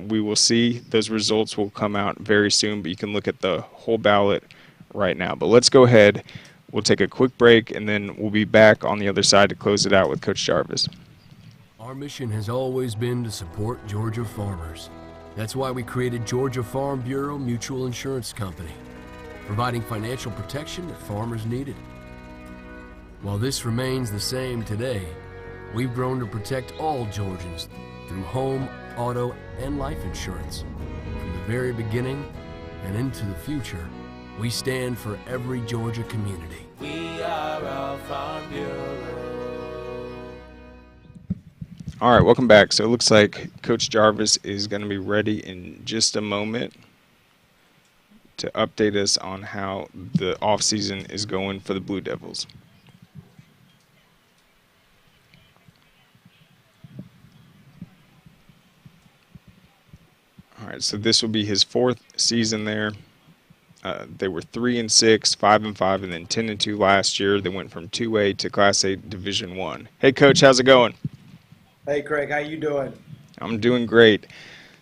S1: we will see. Those results will come out very soon, but you can look at the whole ballot right now. But let's go ahead. We'll take a quick break, and then we'll be back on the other side to close it out with Coach Jarvis.
S3: Our mission has always been to support Georgia farmers. That's why we created Georgia Farm Bureau Mutual Insurance Company, providing financial protection that farmers needed. While this remains the same today, we've grown to protect all Georgians through home, auto, and life insurance. From the very beginning and into the future, we stand for every Georgia community.
S4: We are our Farm Bureau.
S1: All right, welcome back. So it looks like Coach Jarvis is going to be ready in just a moment to update us on how the offseason is going for the Blue Devils. All right, so this will be his 4th season there. They were 3-6, 5-5, and then 10-2 last year. They went from 2A to Class A Division I. Hey, Coach, how's it going?
S6: Hey, Craig, how you doing?
S1: I'm doing great.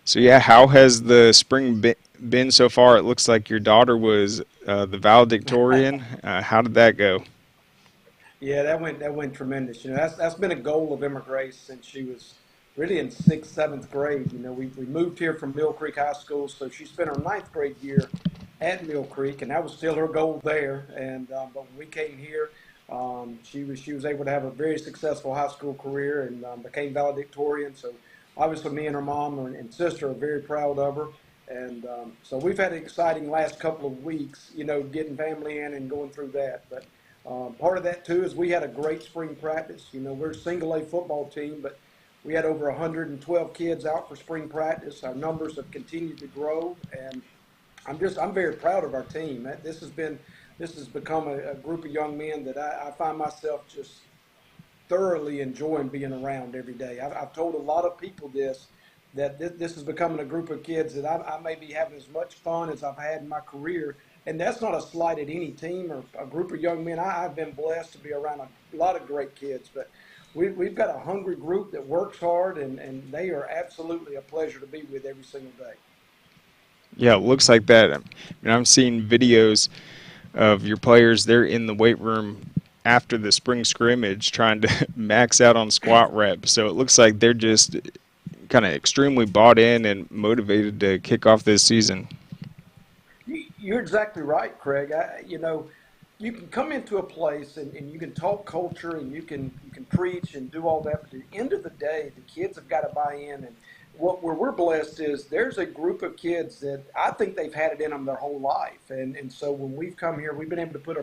S1: So, yeah, how has the spring been so far? It looks like your daughter was the valedictorian. How did that go?
S6: Yeah, that went tremendous. You know, that's been a goal of Emma Grace since she was really in 6th, 7th grade. You know, we moved here from Mill Creek High School, so she spent her 9th grade year at Mill Creek, and that was still her goal there. And but when we came here, she was able to have a very successful high school career and became valedictorian. So obviously, me and her mom and sister are very proud of her. And so we've had an exciting last couple of weeks, getting family in and going through that. But part of that too is we had a great spring practice. We're a single A football team, but we had over 112 kids out for spring practice. Our numbers have continued to grow, and I'm very proud of our team. This has become a group of young men that I find myself just thoroughly enjoying being around every day. I've told a lot of people that this is becoming a group of kids that I may be having as much fun as I've had in my career. And that's not a slight at any team or a group of young men. I've been blessed to be around a lot of great kids, but we've got a hungry group that works hard, and they are absolutely a pleasure to be with every single day.
S1: Yeah, it looks like that. I mean, I'm seeing videos of your players. They're in the weight room after the spring scrimmage trying to max out on squat reps. So it looks like they're just kind of extremely bought in and motivated to kick off this season.
S6: You're exactly right, Craig. You can come into a place and you can talk culture and you can preach and do all that, but at the end of the day, the kids have got to buy in. And where we're blessed is there's a group of kids that I think they've had it in them their whole life. And so when we've come here, we've been able to put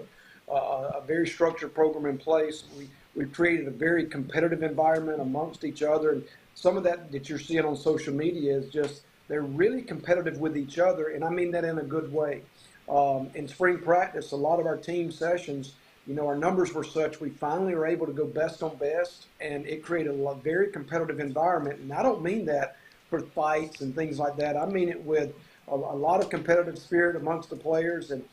S6: a very structured program in place. We've created a very competitive environment amongst each other. And some of that you're seeing on social media is just they're really competitive with each other, and I mean that in a good way. In spring practice, a lot of our team sessions, our numbers were such we finally were able to go best on best, and it created a very competitive environment. And I don't mean that for fights and things like that. I mean it with a lot of competitive spirit amongst the players, and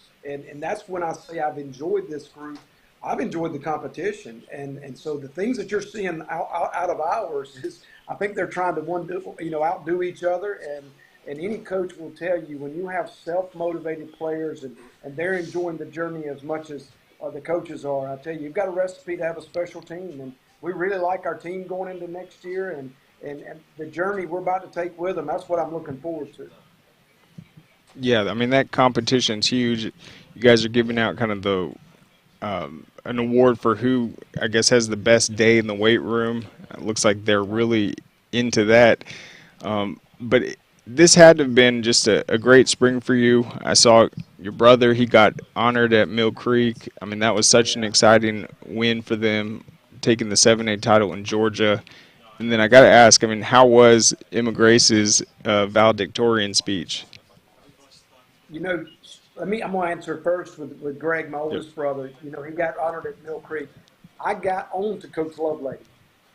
S6: that's when I say I've enjoyed this group. I've enjoyed the competition, and so the things that you're seeing out of ours is I think they're trying to outdo each other, and any coach will tell you when you have self-motivated players and they're enjoying the journey as much as the coaches are. I tell you, you've got a recipe to have a special team, and we really like our team going into next year and the journey we're about to take with them. That's what I'm looking forward to.
S1: Yeah, I mean, that competition's huge. You guys are giving out kind of an award for who, I guess, has the best day in the weight room. It looks like they're really into that. This had to have been just a great spring for you. I saw your brother, he got honored at Mill Creek. I mean, that was such an exciting win for them, taking the 7A title in Georgia. And then I got to ask, I mean, how was Emma Grace's valedictorian speech?
S6: You know, I'm going to answer first with Greg, my
S1: Yep.
S6: oldest brother. He got honored at Mill Creek. I got on to Coach Lovelady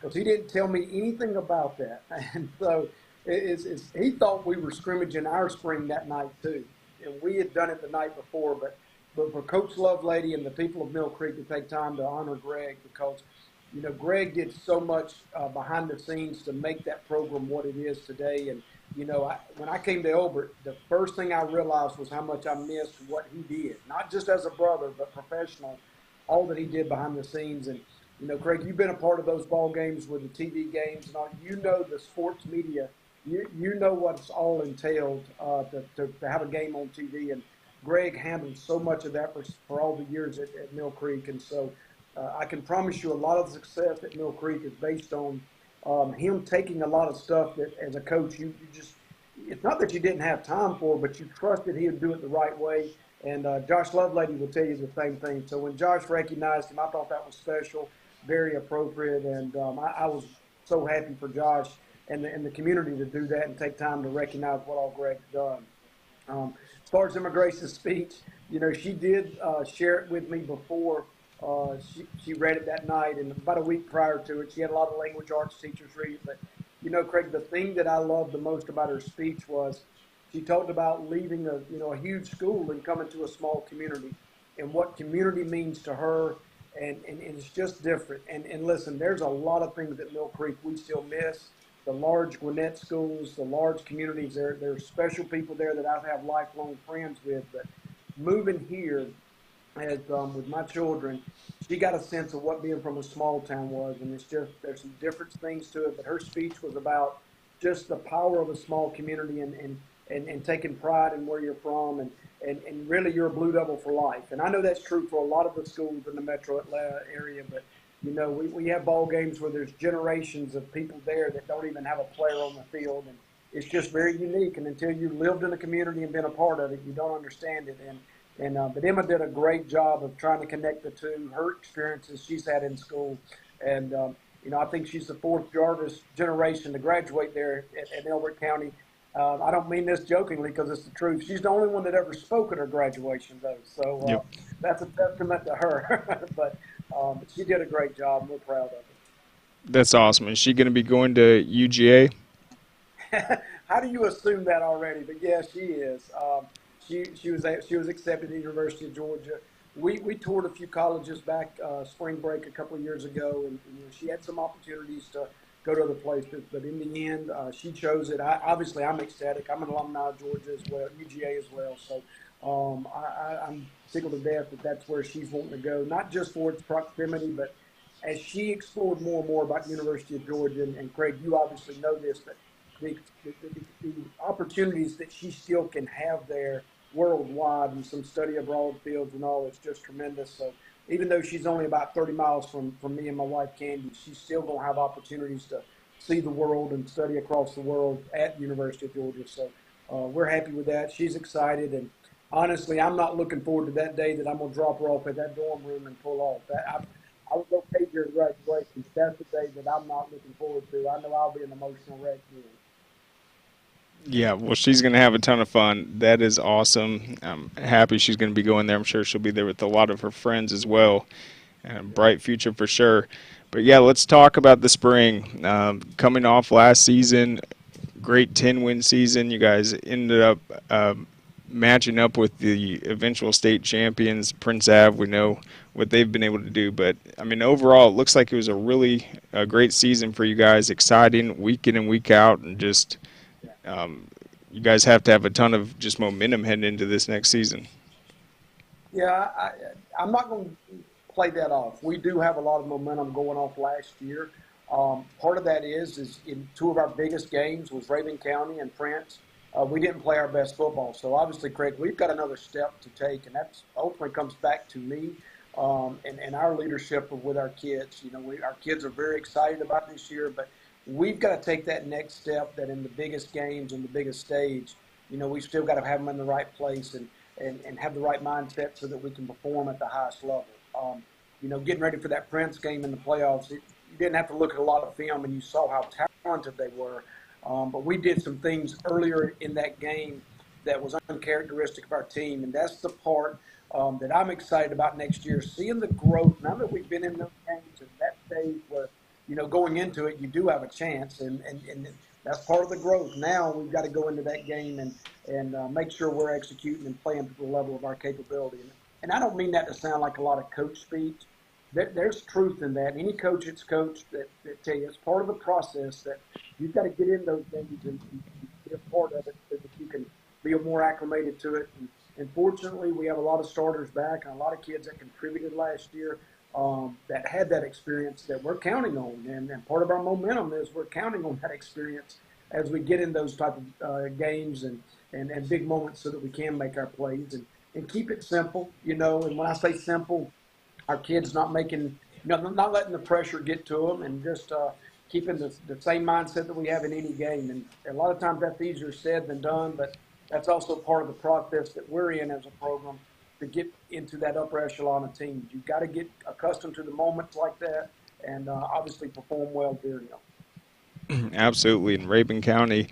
S6: because he didn't tell me anything about that. And so he thought we were scrimmaging our spring that night too. And we had done it the night before. But for Coach Lovelady and the people of Mill Creek to take time to honor Greg because, Greg did so much behind the scenes to make that program what it is today. And when I came to Elbert, the first thing I realized was how much I missed what he did, not just as a brother, but professional, all that he did behind the scenes. And, Craig, you've been a part of those ball games with the TV games and all. The sports media, you know what's all entailed to have a game on TV. And Greg handled so much of that for all the years at Mill Creek. And so I can promise you a lot of the success at Mill Creek is based on him taking a lot of stuff that as a coach you just it's not that you didn't have time for, but you trusted he would do it the right way. And Josh Lovelady will tell you the same thing. So when Josh recognized him, I thought that was special, very appropriate, and I was so happy for Josh and the community to do that and take time to recognize what all Greg's done. As far as Emma Grace's speech, she did share it with me before. She read it that night, and about a week prior to it, she had a lot of language arts teachers read it. But, Craig, the thing that I loved the most about her speech was she talked about leaving a huge school and coming to a small community and what community means to her, and it's just different. And listen, there's a lot of things at Mill Creek we still miss. The large Gwinnett schools, the large communities, there's special people there that I have lifelong friends with. But moving here, with my children, she got a sense of what being from a small town was, and there's some different things to it. But her speech was about just the power of a small community and taking pride in where you're from. And and really you're a Blue Devil for life. And I know that's true for a lot of the schools in the metro Atlanta area, but we have ball games where there's generations of people there that don't even have a player on the field, and it's just very unique. And until you've lived in the community and been a part of it, you don't understand it. But Emma did a great job of trying to connect the two, her experiences she's had in school, and I think she's the fourth Jarvis generation to graduate there at Elbert County. I don't mean this jokingly because it's the truth. She's the only one that ever spoke at her graduation, though. So
S1: Yep.
S6: That's a testament to her. But she did a great job. We're proud of her.
S1: That's awesome. Is she going to be going to UGA?
S6: How do you assume that already? But yeah, she is. She was accepted at the University of Georgia. We toured a few colleges back spring break a couple of years ago, and she had some opportunities to go to other places, but in the end, she chose it. Obviously, I'm ecstatic. I'm an alumni of Georgia as well, UGA as well. So I'm tickled to death that that's where she's wanting to go, not just for its proximity, but as she explored more and more about the University of Georgia, and Craig, you obviously know this, but the opportunities that she still can have there worldwide and some study abroad fields and all, it's just tremendous. So even though she's only about 30 miles from me and my wife, Candy, she's still going to have opportunities to see the world and study across the world at the University of Georgia. So we're happy with that. She's excited. And honestly, I'm not looking forward to that day that I'm going to drop her off at that dorm room and pull off. I was okay during graduation. That's the day that I'm not looking forward to. I know I'll be an emotional wreck then.
S1: Yeah, well, she's going to have a ton of fun. That is awesome. I'm happy she's going to be going there. I'm sure she'll be there with a lot of her friends as well. And a bright future for sure. But, yeah, let's talk about the spring. Coming off last season, great 10-win season. You guys ended up matching up with the eventual state champions, Prince Ave. We know what they've been able to do. But, I mean, overall, it looks like it was a really great season for you guys, exciting week in and week out, and just – you guys have to have a ton of just momentum heading into this next season.
S6: Yeah, I'm not going to play that off. We do have a lot of momentum going off last year. Part of that is in two of our biggest games was Raven County and Prince. We didn't play our best football. So obviously, Craig, we've got another step to take, and that ultimately comes back to me and our leadership with our kids. Our kids are very excited about this year, but we've got to take that next step that in the biggest games and the biggest stage, we've still got to have them in the right place and have the right mindset so that we can perform at the highest level. Getting ready for that Prince game in the playoffs, you didn't have to look at a lot of film and you saw how talented they were. But we did some things earlier in that game that was uncharacteristic of our team, and that's the part that I'm excited about next year, seeing the growth. Now that we've been in those games and that stage where going into it, you do have a chance, and that's part of the growth. Now we've got to go into that game and make sure we're executing and playing to the level of our capability. And I don't mean that to sound like a lot of coach speech. There's truth in that. Any coach that's coached that tell you it's part of the process that you've got to get in those games and be a part of it so that you can be more acclimated to it. And fortunately, we have a lot of starters back and a lot of kids that contributed last year. That had that experience that we're counting on. And part of our momentum is we're counting on that experience as we get in those type of games and big moments so that we can make our plays and keep it simple, And when I say simple, our kids not making, not letting the pressure get to them and just keeping the same mindset that we have in any game. And a lot of times that's easier said than done, but that's also part of the process that we're in as a program to get into that upper echelon of teams. You've got to get accustomed to the moments like that and obviously perform well during them.
S1: Absolutely. In Raven County,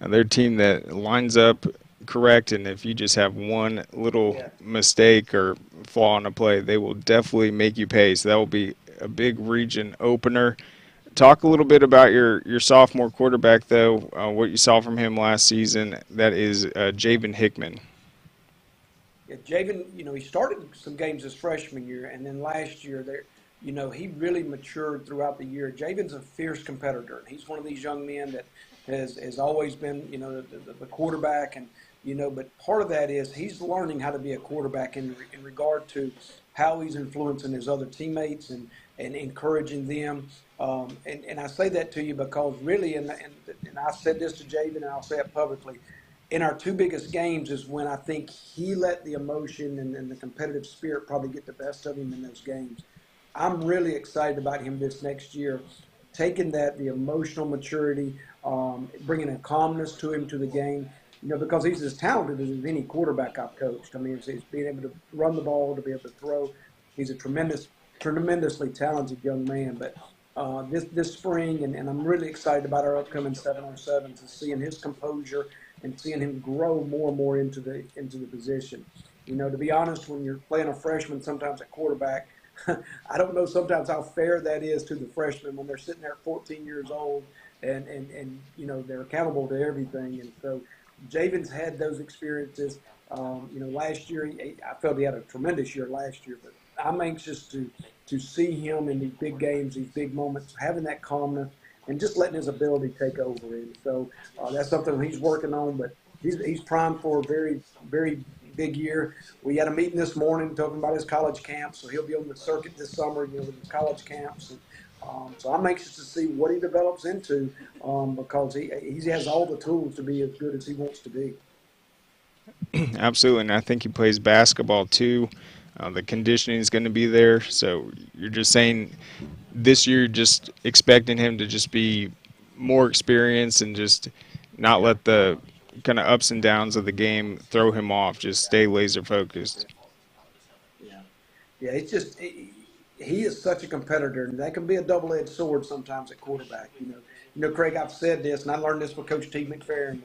S1: their team that lines up correct, and if you just have one little mistake or flaw in a play, they will definitely make you pay. So that will be a big region opener. Talk a little bit about your sophomore quarterback, though, what you saw from him last season. That is Javen Hickman.
S6: Yeah, Javen, he started some games his freshman year, and then last year, he really matured throughout the year. Javen's a fierce competitor, and he's one of these young men that has always been, the quarterback, and but part of that is he's learning how to be a quarterback in regard to how he's influencing his other teammates and encouraging them. And I say that to you because really, and I said this to Javen, and I'll say it publicly. in our two biggest games is when I think he let the emotion and the competitive spirit probably get the best of him in those games. I'm really excited about him this next year, taking the emotional maturity, bringing a calmness to him to the game. Because he's as talented as any quarterback I've coached. I mean, it's being able to run the ball, to be able to throw. He's a tremendously talented young man. But this spring, and I'm really excited about our upcoming 7-on-7s and seeing his composure and seeing him grow more and more into the position. To be honest, when you're playing a freshman, sometimes at quarterback, I don't know sometimes how fair that is to the freshmen when they're sitting there at 14 years old and they're accountable to everything. And so Javen's had those experiences. Last year, I felt he had a tremendous year last year, but I'm anxious to see him in these big games, these big moments, having that calmness and just letting his ability take over. And so that's something he's working on, but he's primed for a very, very big year. We had a meeting this morning talking about his college camp, so he'll be on the circuit this summer, with his college camps. And, so I'm anxious to see what he develops into because he has all the tools to be as good as he wants to be.
S1: Absolutely, and I think he plays basketball too. The conditioning is going to be there, so you're just saying this year, just expecting him to just be more experienced and just not let the kind of ups and downs of the game throw him off. Just stay laser focused.
S6: Yeah. It's just he is such a competitor, and that can be a double-edged sword sometimes at quarterback. Craig, I've said this, and I learned this with Coach T. McFerrin.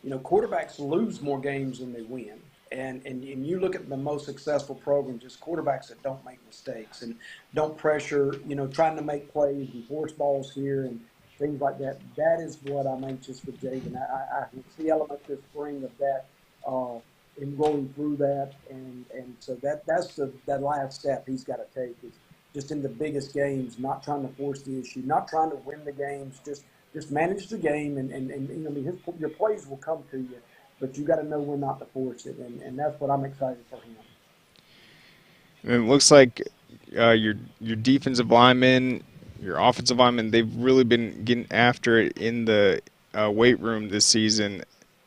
S6: Quarterbacks lose more games than they win. And you look at the most successful programs, it's quarterbacks that don't make mistakes and don't pressure, trying to make plays and force balls here and things like that. That is what I'm anxious for Jaden. I can see elements this spring of that in going through that. And so that's that last step he's got to take is just in the biggest games, not trying to force the issue, not trying to win the games, just manage the game your plays will come to you. But you got to know when not to force it, and that's what I'm excited for him.
S1: And it looks like your defensive linemen, your offensive linemen, they've really been getting after it in the weight room this season.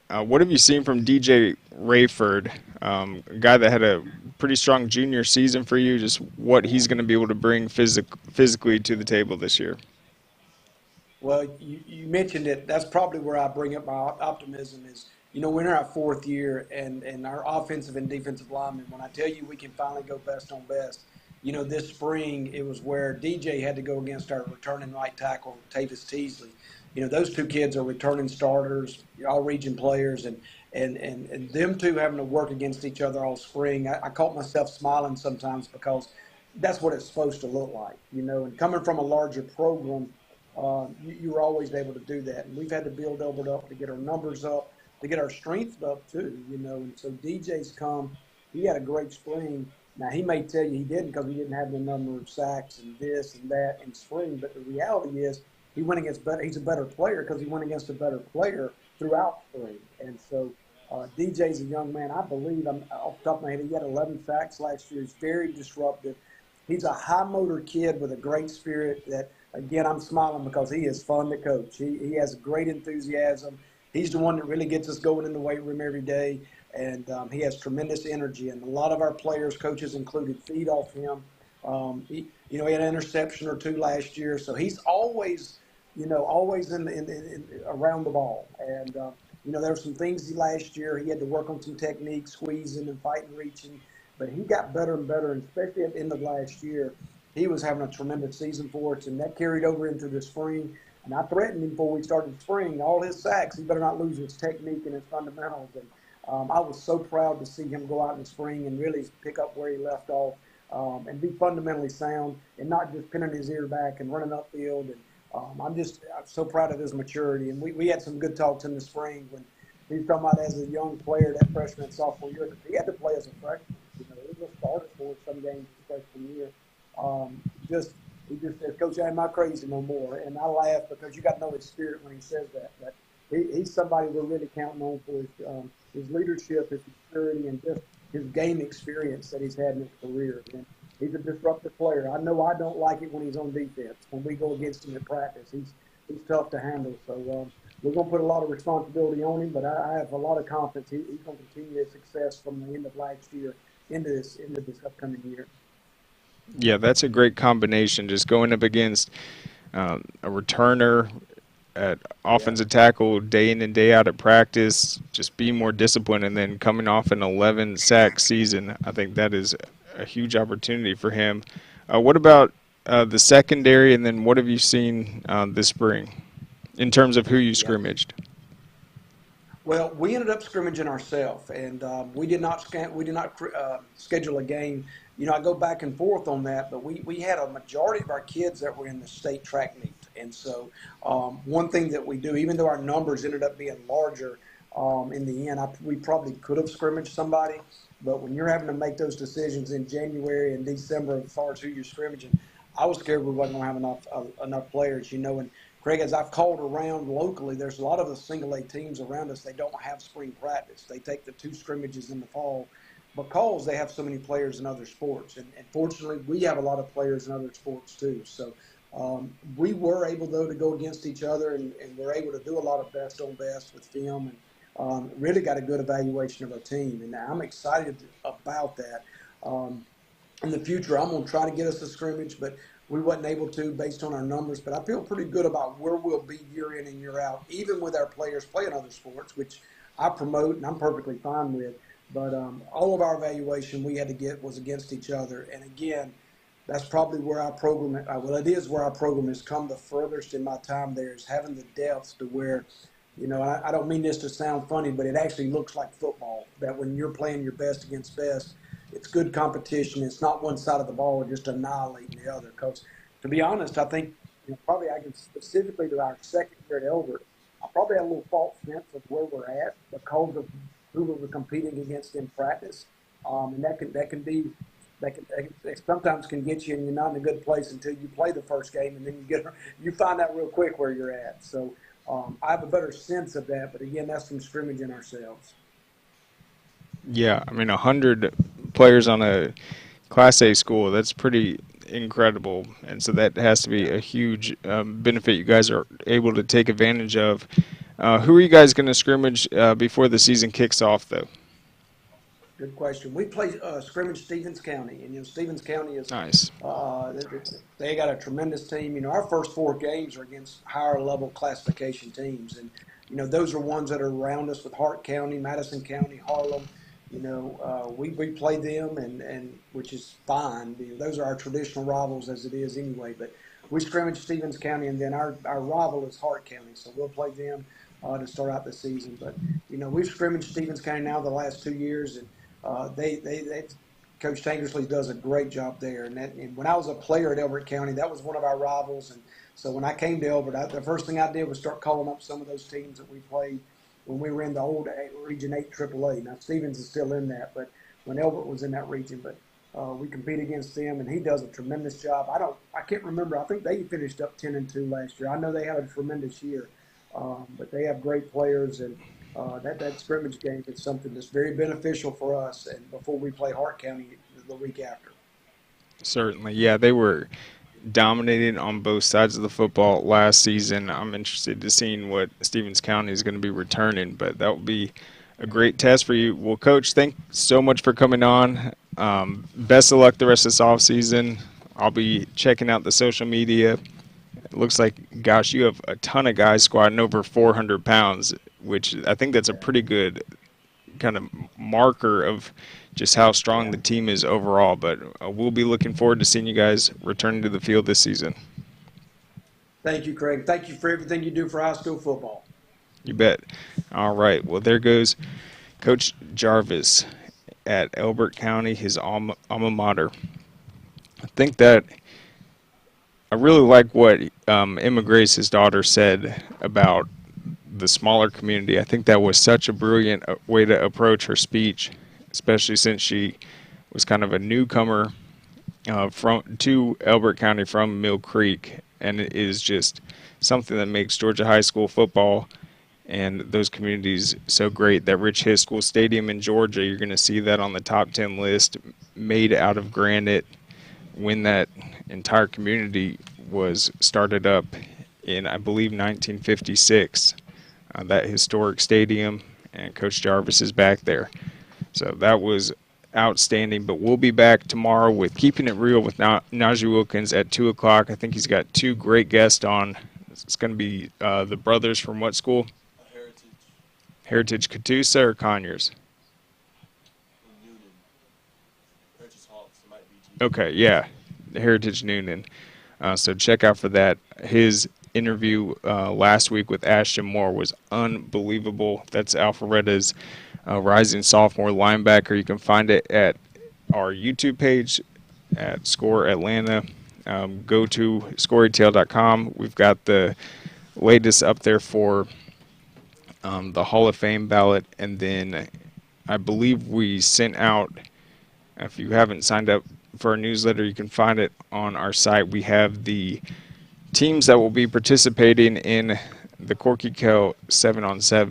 S1: What have you seen from DJ Rayford, a guy that had a pretty strong junior season for you, just what he's going to be able to bring physically to the table this year?
S6: Well, you mentioned it. That's probably where I bring up my optimism is, we're in our fourth year, and our offensive and defensive linemen, when I tell you we can finally go best on best, this spring it was where DJ had to go against our returning right tackle, Tavis Teasley. Those two kids are returning starters, all region players, and them two having to work against each other all spring. I caught myself smiling sometimes because that's what it's supposed to look like, and coming from a larger program, you were always able to do that. And we've had to build Elbert up to get our numbers up, to get our strength up too, And so DJ's come. He had a great spring. Now, he may tell you he didn't because he didn't have the number of sacks and this and that in spring. But the reality is he went against better. He's a better player because he went against a better player throughout spring. And so DJ's a young man. I believe, off the top of my head, he had 11 sacks last year. He's very disruptive. He's a high-motor kid with a great spirit that, again, I'm smiling because he is fun to coach. He has great enthusiasm. He's the one that really gets us going in the weight room every day, and he has tremendous energy. And a lot of our players, coaches included, feed off him. He had an interception or two last year, so he's always in around the ball. And there were some things last year he had to work on some techniques, squeezing and fighting, reaching, but he got better and better, and especially at the end of last year. He was having a tremendous season for us, and that carried over into the spring. And I threatened him before we started spring, all his sacks, he better not lose his technique and his fundamentals. And I was so proud to see him go out in the spring and really pick up where he left off and be fundamentally sound and not just pinning his ear back and running upfield. And I'm so proud of his maturity. And we had some good talks in the spring when he was talking about as a young player, that freshman and sophomore year. He had to play as a freshman. He just started for some games his freshman year. He just says, Coach, I'm not crazy no more. And I laugh because you got to know his spirit when he says that. But he's somebody we're really counting on for his leadership, his maturity, and just his game experience that he's had in his career. And he's a disruptive player. I know I don't like it when he's on defense. When we go against him in practice, he's tough to handle. So we're going to put a lot of responsibility on him, but I have a lot of confidence he's going to continue his success from the end of last year into this upcoming year.
S1: Yeah, that's a great combination. Just going up against a returner at offensive tackle day in and day out at practice, just being more disciplined, and then coming off an 11 sack season. I think that is a huge opportunity for him. What about the secondary, and then what have you seen this spring in terms of who you scrimmaged?
S6: Well, we ended up scrimmaging ourselves, and we did not schedule a game. You know, I go back and forth on that, but we had a majority of our kids that were in the state track meet. And so one thing that we do, even though our numbers ended up being larger in the end, we probably could have scrimmaged somebody. But when you're having to make those decisions in January and December as far as who you're scrimmaging, I was scared we wasn't going to have enough players, you know. And Craig, as I've called around locally, there's a lot of the single A teams around us, they don't have spring practice. They take the 2 scrimmages in the fall because they have so many players in other sports. And fortunately, we have a lot of players in other sports too. So we were able, though, to go against each other, and we're able to do a lot of best on best with film, and really got a good evaluation of our team. And I'm excited about that. In the future, I'm going to try to get us a scrimmage, but we wasn't able to based on our numbers. But I feel pretty good about where we'll be year in and year out, even with our players playing other sports, which I promote and I'm perfectly fine with. But all of our evaluation we had to get was against each other. And again, that's probably where our program, it is where our program has come the furthest in my time there, is having the depth to where, you know, I don't mean this to sound funny, but it actually looks like football, that when you're playing your best against best, it's good competition. It's not one side of the ball just annihilating the other. Because, to be honest, I think probably I can specifically to our second year at Elbert, I probably had a little false sense of where we're at because of who we were competing against in practice, and that sometimes can get you, and you're not in a good place until you play the first game, and then you find out real quick where you're at. So I have a better sense of that, but again, that's from scrimmaging ourselves.
S1: Yeah, I mean, 100 players on a Class A school, that's pretty incredible. And so that has to be a huge benefit you guys are able to take advantage of. Who are you guys going to scrimmage before the season kicks off, though?
S6: Good question. We play scrimmage Stevens County, and Stevens County is
S1: Nice.
S6: They got a tremendous team. Our first 4 games are against higher level classification teams, and those are ones that are around us with Hart County, Madison County, Harlem. We play them, and which is fine. Those are our traditional rivals as it is anyway. But we scrimmage Stevens County, and then our rival is Hart County, so we'll play them to start out the season. But we've scrimmaged Stevens County now the last 2 years, and they Coach Tankersley does a great job there. And when I was a player at Elbert County, that was one of our rivals. And so when I came to Elbert, the first thing I did was start calling up some of those teams that we played when we were in the old Region 8 AAA. Now, Stevens is still in that, but when Elbert was in that region. But we compete against them, and he does a tremendous job. I can't remember. I think they finished up 10-2 last year. I know they had a tremendous year, but they have great players, and that scrimmage game is something that's very beneficial for us, and before we play Hart County the week after.
S1: Certainly. Yeah, they were dominated on both sides of the football last season. I'm interested to seeing what Stevens County is going to be returning, but that will be a great test for you. Well, Coach, thanks so much for coming on. Best of luck the rest of this offseason. I'll be checking out the social media. It looks like, gosh, you have a ton of guys squatting over 400 pounds, which I think that's a pretty good kind of marker of just how strong the team is overall. But we'll be looking forward to seeing you guys returning to the field this season.
S6: Thank you, Craig. Thank you for everything you do for high school football.
S1: You bet. All right. Well, there goes Coach Jarvis at Elbert County, his alma mater. I think that I really like what Emma Grace, his daughter, said about the smaller community. I think that was such a brilliant way to approach her speech, especially since she was kind of a newcomer to Elbert County from Mill Creek, and it is just something that makes Georgia high school football and those communities so great. That Rich Hiss School Stadium in Georgia, you're going to see that on the top 10 list, made out of granite, when that entire community was started up in, I believe, 1956. that historic stadium, and Coach Jarvis is back there. So that was outstanding. But we'll be back tomorrow with Keeping It Real with Najee Wilkins at 2 o'clock. I think he's got 2 great guests on. It's going to be the brothers from what school?
S5: Heritage
S1: Heritage Catoosa or Conyers?
S5: in Noonan. Heritage Hawks, it might be G.
S1: Okay, yeah, Heritage Noonan. So check out for that. His interview last week with Ashton Moore was unbelievable. That's Alpharetta's rising sophomore linebacker. You can find it at our YouTube page at Score Atlanta. Go to scoreatl.com. We've got the latest up there for the Hall of Fame ballot. And then I believe we sent out, if you haven't signed up for our newsletter, you can find it on our site. We have the teams that will be participating in the Corky Kell 7-on-7